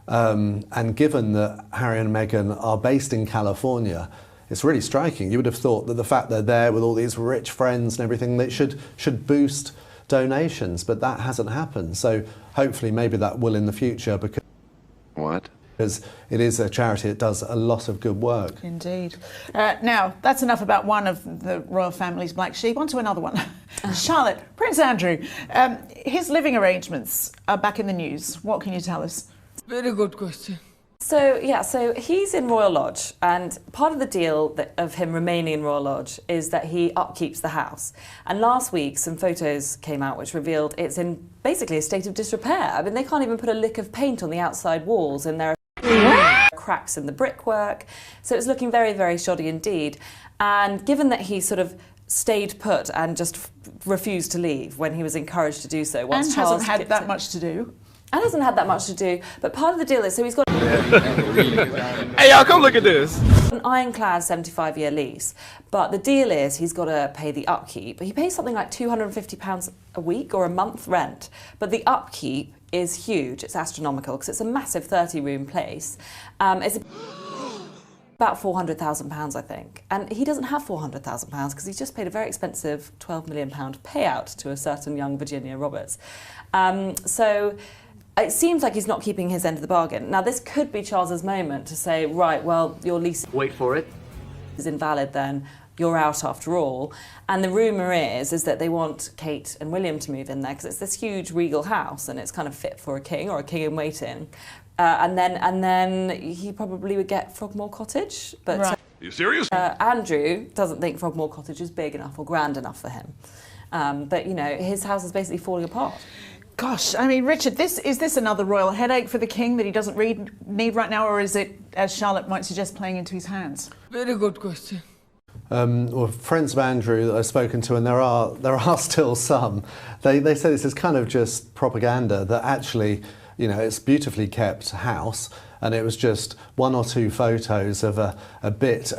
And given that Harry and Meghan are based in California, it's really striking. You would have thought that the fact they're there with all these rich friends and everything, that should boost donations, but that hasn't happened. So hopefully maybe that will in the future, because it is a charity. It does a lot of good work. Indeed. Now, that's enough about one of the royal family's black sheep. On to another one. Charlotte, Prince Andrew. His living arrangements are back in the news. What can you tell us? Very good question. So he's in Royal Lodge, and part of the deal of him remaining in Royal Lodge is that he upkeeps the house. And last week, some photos came out which revealed it's in basically a state of disrepair. I mean, they can't even put a lick of paint on the outside walls, and there are cracks in the brickwork. So it's looking very, very shoddy indeed. And given that he sort of stayed put and just refused to leave when he was encouraged to do so, And hasn't had that much to do. And hasn't had that much to do, but part of the deal is, so he's got Hey, y'all, come look at this. an ironclad 75-year lease, but the deal is he's got to pay the upkeep. He pays something like £250 a week or a month rent, but the upkeep is huge. It's astronomical because it's a massive 30-room place. It's about £400,000, I think. And he doesn't have £400,000 because he's just paid a very expensive £12 million payout to a certain young Virginia Roberts. So it seems like he's not keeping his end of the bargain. Now, this could be Charles's moment to say, right, well, your lease Wait for it. is invalid then, you're out after all. And the rumour is that they want Kate and William to move in there because it's this huge regal house and it's kind of fit for a king or a king in waiting. And then he probably would get Frogmore Cottage. But Right. Are you serious? Andrew doesn't think Frogmore Cottage is big enough or grand enough for him. But, you know, his house is basically falling apart. Gosh, I mean, Richard, is this another royal headache for the king that he doesn't need right now, or is it, as Charlotte might suggest, playing into his hands? Very good question. Well, friends of Andrew that I've spoken to, and there are still some, they say this is kind of just propaganda, that actually, you know, it's beautifully kept house, and it was just one or two photos of a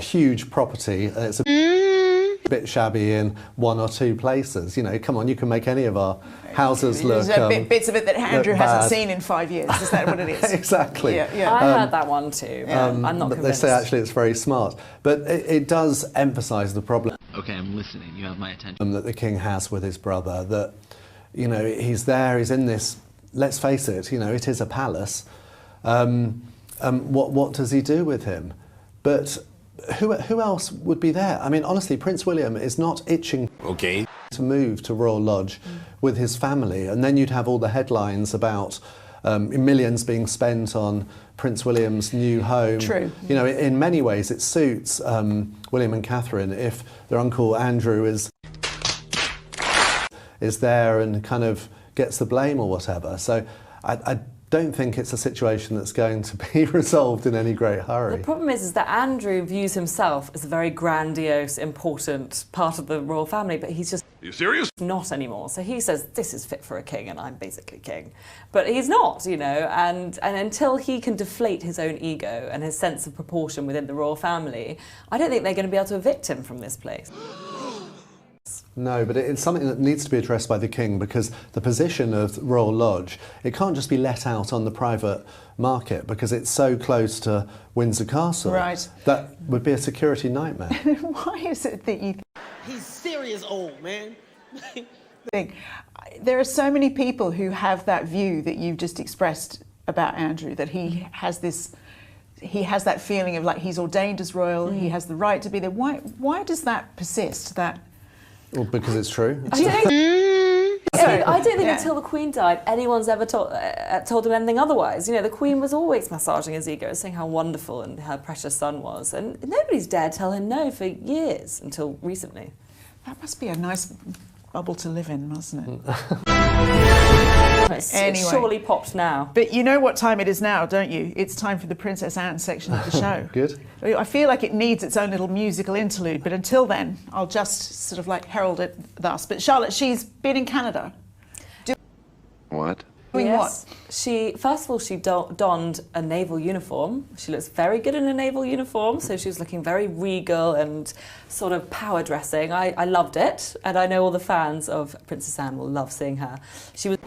huge property. It's a bit shabby in one or two places. You know, come on, you can make any of our houses look bits of it that Andrew look hasn't bad. seen in 5 years. Is that what it is? Exactly. Yeah. I heard that one too. I'm not But convinced. they say actually it's very smart. But it does emphasise the problem Okay, I'm listening. You have my attention. that the king has with his brother, that, you know, he's there, he's in this, let's face it, you know, it is a palace. What does he do with him? But who else would be there? I mean, honestly, Prince William is not itching to move to Royal Lodge with his family, and then you'd have all the headlines about millions being spent on Prince William's new home. True. You know, in many ways it suits William and Catherine if their uncle Andrew is there and kind of gets the blame or whatever. So I don't think it's a situation that's going to be resolved in any great hurry. The problem is that Andrew views himself as a very grandiose, important part of the royal family, but he's just Are you serious? not anymore. So he says, this is fit for a king and I'm basically king. But he's not, you know, and until he can deflate his own ego and his sense of proportion within the royal family, I don't think they're going to be able to evict him from this place. No, but it's something that needs to be addressed by the king, because the position of Royal Lodge, it can't just be let out on the private market because it's so close to Windsor Castle. Right. That would be a security nightmare. Why is it that you He's serious old, man. think? There are so many people who have that view that you've just expressed about Andrew, that he has that feeling of like he's ordained as royal, he has the right to be there. Why does that persist? That Well, because it's true. I don't think Yeah. until the Queen died, anyone's ever told him anything otherwise. You know, the Queen was always massaging his ego, saying how wonderful and her precious son was. And nobody's dared tell him no for years, until recently. That must be a nice bubble to live in, mustn't it? It's Anyway. surely popped now. But you know what time it is now, don't you? It's time for the Princess Anne section of the show. Good. I feel like it needs its own little musical interlude, but until then, I'll just sort of like herald it thus. But Charlotte, she's been in Canada. What? Doing Yes. First of all, she donned a naval uniform. She looks very good in a naval uniform, so she was looking very regal and sort of power dressing. I loved it, and I know all the fans of Princess Anne will love seeing her. She was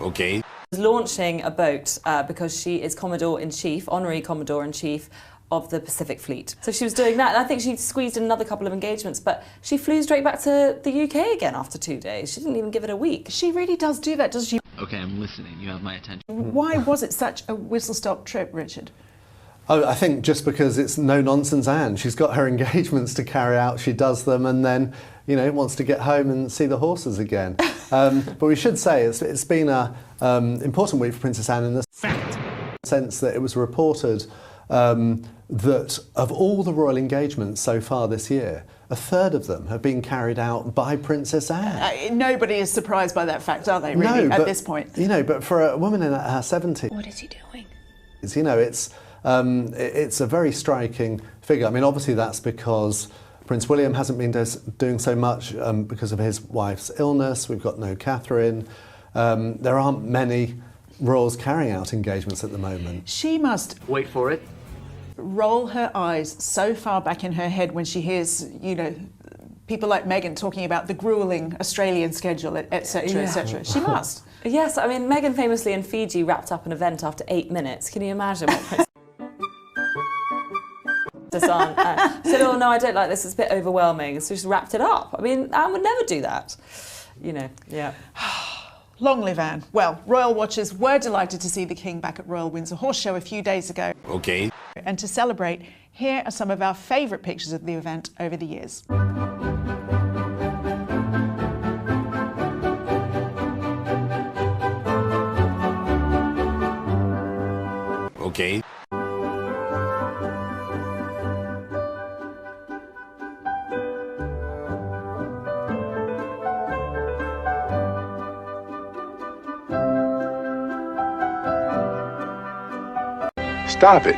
She's launching a boat because she is Commodore-in-Chief, Honorary Commodore-in-Chief of the Pacific Fleet. So she was doing that, and I think she squeezed in another couple of engagements, but she flew straight back to the UK again after 2 days. She didn't even give it a week. She really does do that, doesn't she? Okay, I'm listening. You have my attention. Why was it such a whistle-stop trip, Richard? Oh, I think just because it's no-nonsense Anne. She's got her engagements to carry out, she does them, and then, wants to get home and see the horses again. But we should say it's been an important week for Princess Anne in the sense that it was reported that of all the royal engagements so far this year, a third of them have been carried out by Princess Anne. Nobody is surprised by that fact, are they, really, at this point? But for a woman in her 70s... What is he doing? It's a very striking figure. I mean, obviously that's because Prince William hasn't been doing so much because of his wife's illness. We've got no Catherine. There aren't many royals carrying out engagements at the moment. She must... Wait for it. roll her eyes so far back in her head when she hears, people like Meghan talking about the grueling Australian schedule, etc., etc. She must. Yes, I mean, Meghan famously in Fiji wrapped up an event after 8 minutes. Can you imagine what Princess Anne said, oh no, I don't like this, it's a bit overwhelming, so just wrapped it up. I mean, Anne would never do that. Yeah. Long live Anne. Well, royal watchers were delighted to see the King back at Royal Windsor Horse Show a few days ago. Okay. And to celebrate, here are some of our favourite pictures of the event over the years. Okay. Stop it.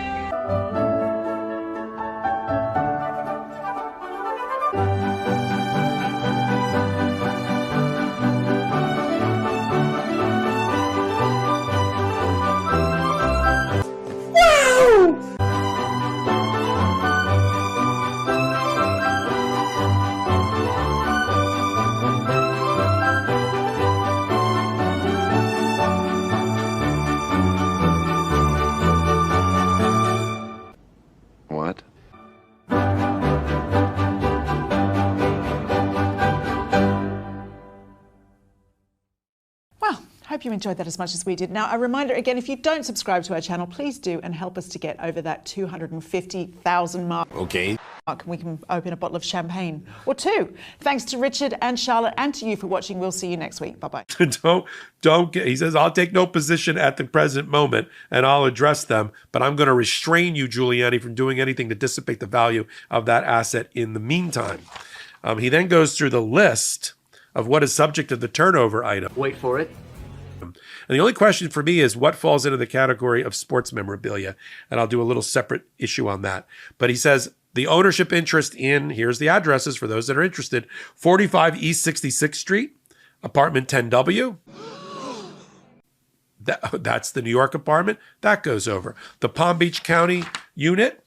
What? Well, hope you enjoyed that as much as we did. Now, a reminder again, if you don't subscribe to our channel, please do and help us to get over that 250,000 mark. Okay. We can open a bottle of champagne or two. Thanks to Richard and Charlotte and to you for watching. We'll see you next week. Bye-bye. Don't get, he says, I'll take no position at the present moment and I'll address them, but I'm going to restrain you, Giuliani, from doing anything to dissipate the value of that asset in the meantime. He then goes through the list of what is subject to the turnover item. Wait for it. And the only question for me is what falls into the category of sports memorabilia. And I'll do a little separate issue on that. But he says the ownership interest in, here's the addresses for those that are interested, 45 East 66th Street, apartment 10W. That's the New York apartment. That goes over. The Palm Beach County unit,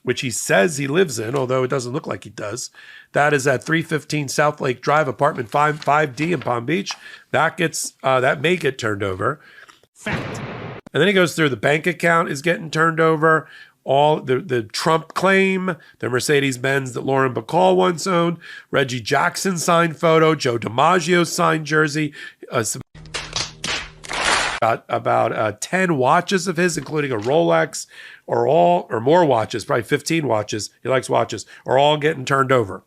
which he says he lives in, although it doesn't look like he does. That is at 315 South Lake Drive, apartment 5D in Palm Beach. That may get turned over. Fact. And then he goes through the bank account is getting turned over. All the Trump claim, the Mercedes-Benz that Lauren Bacall once owned, Reggie Jackson signed photo, Joe DiMaggio signed jersey, about 10 watches of his, including a Rolex, or more watches, probably 15 watches. He likes watches, are all getting turned over.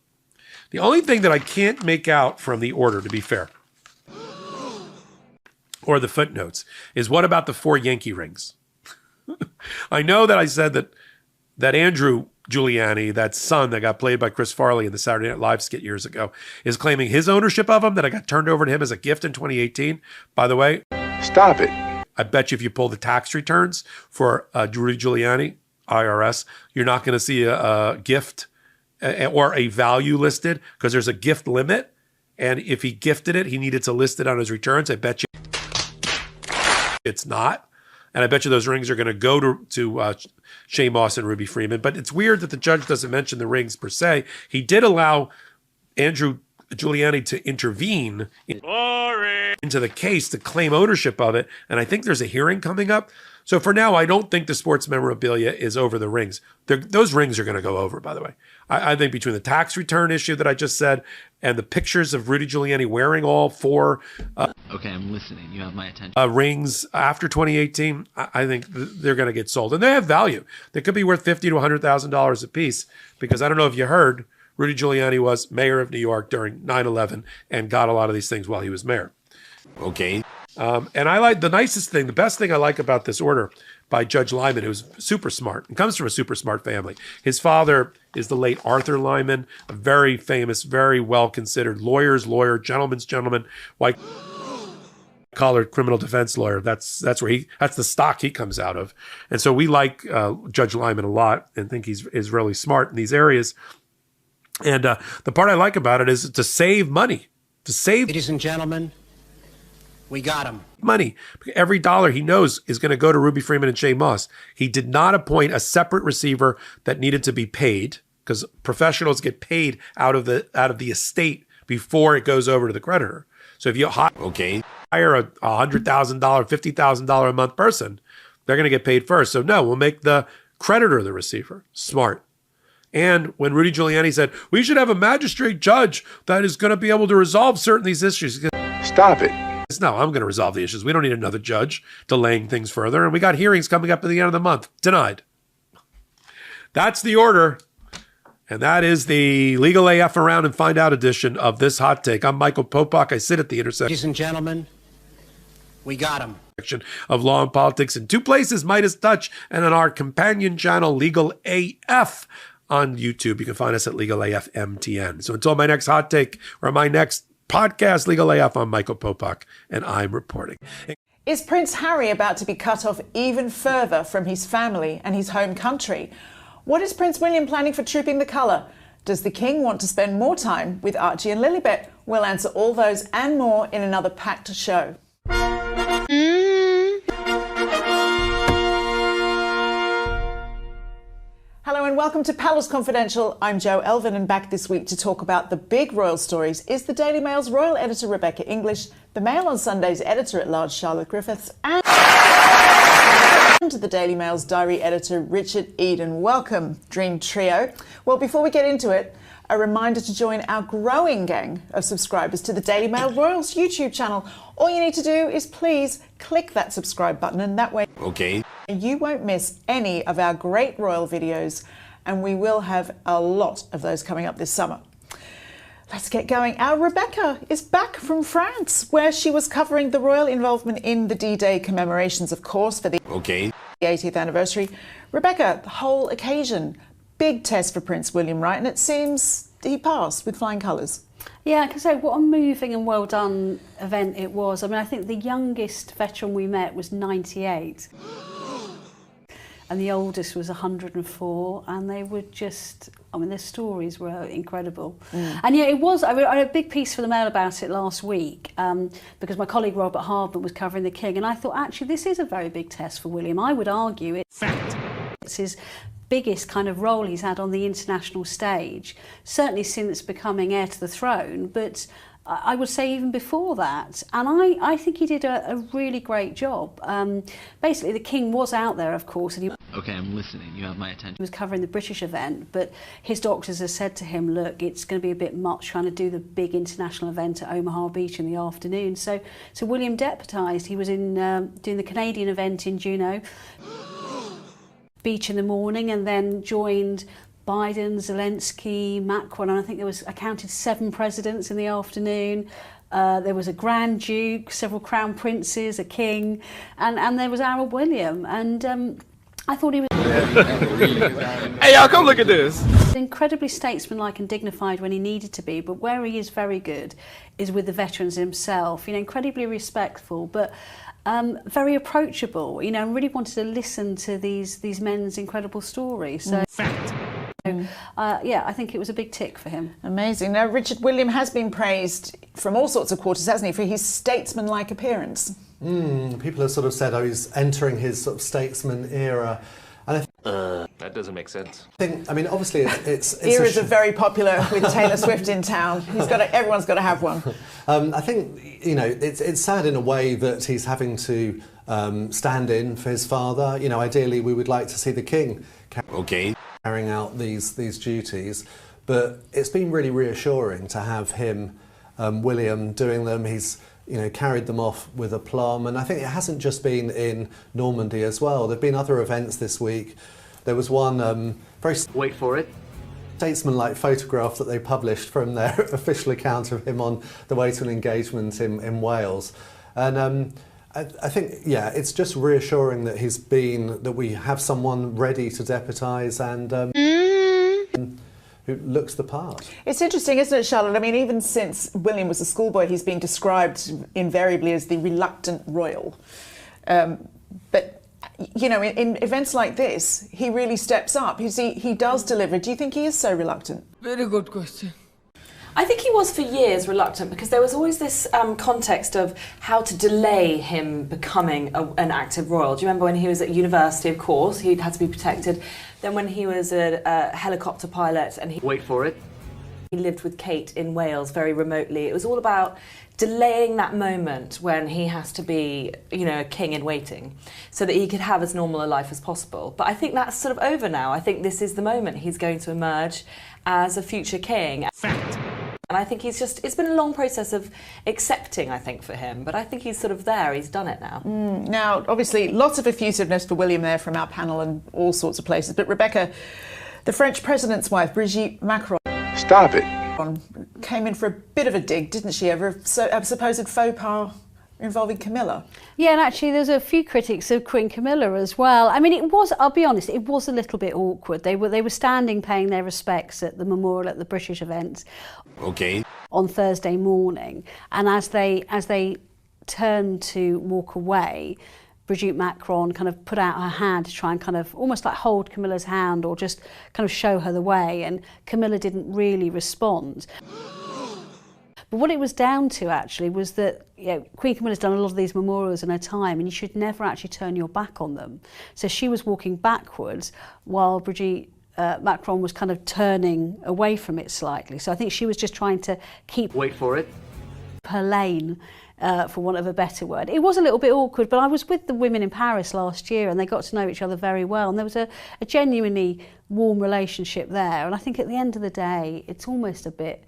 The only thing that I can't make out from the order, to be fair, or the footnotes, is what about the 4 Yankee rings? I know that I said that Andrew Giuliani, that son that got played by Chris Farley in the Saturday Night Live skit years ago, is claiming his ownership of them, that I got turned over to him as a gift in 2018. By the way, Stop it. I bet you if you pull the tax returns for Rudy Giuliani, IRS, you're not going to see a gift or a value listed because there's a gift limit. And if he gifted it, he needed to list it on his returns. I bet you it's not. And I bet you those rings are going to go to Shea Moss and Ruby Freeman. But it's weird that the judge doesn't mention the rings per se. He did allow Andrew Giuliani to intervene into the case to claim ownership of it. And I think there's a hearing coming up. So for now, I don't think the sports memorabilia is over the rings. Those rings are going to go over, by the way. I think between the tax return issue that I just said and the pictures of Rudy Giuliani wearing all four Okay, I'm listening. You have my attention. rings after 2018, I think they're going to get sold. And they have value. They could be worth $50,000 to $100,000 a piece, because I don't know if you heard, Rudy Giuliani was mayor of New York during 9/11 and got a lot of these things while he was mayor. Okay. And I like the best thing I like about this order by Judge Lyman, who's super smart and comes from a super smart family. His father is the late Arthur Lyman, a very famous, very well-considered lawyer, gentleman's gentleman, white-collar criminal defense lawyer. That's the stock he comes out of. And so we like Judge Lyman a lot and think he's really smart in these areas. And the part I like about it is to save money, Ladies and gentlemen, we got him. money. Every dollar he knows is going to go to Ruby Freeman and Shane Moss. He did not appoint a separate receiver that needed to be paid, because professionals get paid out of the estate before it goes over to the creditor. So if you hire a $100,000, $50,000 a month person, they're going to get paid first. So no, we'll make the creditor the receiver. Smart. And when Rudy Giuliani said, we should have a magistrate judge that is going to be able to resolve certain these issues. Stop it. No, I'm going to resolve the issues. We don't need another judge delaying things further. And we got hearings coming up at the end of the month. Denied. That's the order. And that is the Legal AF Around and Find Out edition of This Hot Take. I'm Michael Popok. I sit at the intersection. Ladies and gentlemen, we got him. Of law and politics in two places, Midas Touch, and on our companion channel, Legal AF, on YouTube. You can find us at Legal AF MTN. So until my next hot take or my next podcast, Legal AF, I'm Michael Popok, and I'm reporting. Is Prince Harry about to be cut off even further from his family and his home country? What is Prince William planning for Trooping the Colour? Does the King want to spend more time with Archie and Lilibet? We'll answer all those and more in another packed show. Hello and welcome to Palace Confidential. I'm Jo Elvin, and back this week to talk about the big royal stories is the Daily Mail's royal editor Rebecca English, the Mail on Sunday's editor-at-large Charlotte Griffiths, and the Daily Mail's diary editor Richard Eden. Welcome, Dream Trio. Well, before we get into it, a reminder to join our growing gang of subscribers to the Daily Mail Royals YouTube channel. All you need to do is please click that subscribe button, and that way you won't miss any of our great royal videos, and we will have a lot of those coming up this summer. Let's get going. Our Rebecca is back from France, where she was covering the royal involvement in the D-Day commemorations, of course, for the 80th anniversary. Rebecca, the whole occasion, big test for Prince William, right? And it seems he passed with flying colours. Yeah, I can say what a moving and well done event it was. I mean, I think the youngest veteran we met was 98. And the oldest was 104, and they were just, I mean, their stories were incredible. And yeah, it was, I had a big piece for the Mail about it last week, because my colleague Robert Hardman was covering the King, and I thought, actually, this is a very big test for William. I would argue it's his biggest kind of role he's had on the international stage, certainly since becoming heir to the throne, but I would say even before that. And I think he did a really great job. Basically, the King was out there, of course, and he Okay, I'm listening. You have my attention. was covering the British event, but his doctors have said to him, look, it's going to be a bit much trying to do the big international event at Omaha Beach in the afternoon. So William deputised. He was in doing the Canadian event in Juneau Beach in the morning, and then joined Biden, Zelensky, Macron, and I think I counted 7 presidents in the afternoon. There was a Grand Duke, several Crown Princes, a King, and there was our William. And I thought he was Hey, y'all, come look at this. incredibly statesmanlike and dignified when he needed to be, but where he is very good is with the veterans himself. You know, incredibly respectful, but very approachable. You know, and really wanted to listen to these men's incredible stories. So. Yeah, I think it was a big tick for him. Amazing. Now, Richard William has been praised from all sorts of quarters, hasn't he, for his statesman-like appearance? People have sort of said, he's entering his sort of statesman era. And That That doesn't make sense. I mean, obviously, it's Eras are very popular with Taylor Swift in town. Everyone's got to have one. I think, it's sad in a way that he's having to stand in for his father. Ideally, we would like to see the king carrying out these duties, but it's been really reassuring to have him, William, doing them. He's carried them off with aplomb, and I think it hasn't just been in Normandy as well. There've been other events this week. There was one very Wait for it. statesman-like photograph that they published from their official account of him on the way to an engagement in Wales, and I think, it's just reassuring that that we have someone ready to deputise and who looks the part. It's interesting, isn't it, Charlotte? I mean, even since William was a schoolboy, he's been described invariably as the reluctant royal. But, in events like this, he really steps up. He does deliver. Do you think he is so reluctant? Very good question. I think he was for years reluctant because there was always this context of how to delay him becoming an active royal. Do you remember when he was at university, of course, he had to be protected. Then when he was a helicopter pilot and Wait for it. he lived with Kate in Wales very remotely. It was all about delaying that moment when he has to be, a king in waiting so that he could have as normal a life as possible. But I think that's sort of over now. I think this is the moment he's going to emerge as a future king. Fact. And I think it's been a long process of accepting, I think, for him. But I think he's sort of there, he's done it now. Now, obviously, lots of effusiveness for William there from our panel and all sorts of places. But Rebecca, the French president's wife, Brigitte Macron, Stop it. came in for a bit of a dig, didn't she, over a supposed faux pas involving Camilla? Yeah, and actually there's a few critics of Queen Camilla as well. I mean, I'll be honest, it was a little bit awkward. They were standing paying their respects at the memorial at the British event on Thursday morning, and as they turned to walk away, Brigitte Macron kind of put out her hand to try and kind of almost like hold Camilla's hand or just kind of show her the way, and Camilla didn't really respond. But what it was down to actually was that Queen Camilla's done a lot of these memorials in her time, and you should never actually turn your back on them. So she was walking backwards while Brigitte Macron was kind of turning away from it slightly. So I think she was just trying to keep Wait for it. her lane, for want of a better word. It was a little bit awkward, but I was with the women in Paris last year and they got to know each other very well, and there was a genuinely warm relationship there. And I think at the end of the day, it's almost a bit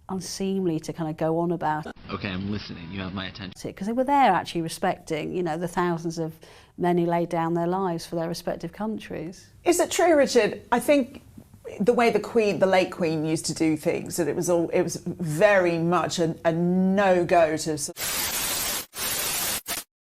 unseemly to kind of go on about it. Okay, I'm listening. You have my attention. Because they were there actually respecting, the thousands of men who laid down their lives for their respective countries. Is it true, Richard? I think the way the late Queen used to do things, that it was very much a no-go to